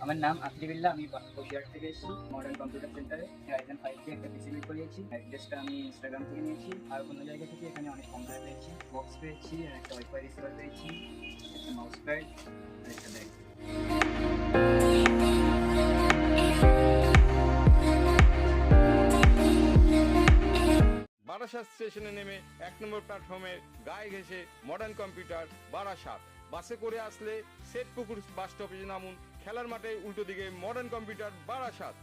আমার নাম আকলিবিল্লাহ। আমি বসিরহাট থেকে এসেছি মডার্ন কম্পিউটার সেন্টারে। রাইজেন 5 দিয়ে একটা পিসি বিল্ড করিয়েছি। অ্যাড্রেসটা আমি ইনস্টাগ্রাম থেকে নিয়েছি আর অন্য জায়গা থেকে। এখানে অনেক কম দামে পেয়েছি। বক্স পেয়েছি আর একটা ওয়াইফাই রিসিভার পেয়েছি, একটা মাউস প্যাড আর একটা ব্যাগ। বারাসাত স্টেশনে নেমে 1 নম্বর প্ল্যাটফর্মের গায়ে ঘেঁষে মডার্ন কম্পিউটার বারাসাত। বাসে করে আসলে সেটপুকুর বাস স্টপেজে নামুন। খেলার মাঠে উল্টো দিকে মডার্ন কম্পিউটার বারাসাত।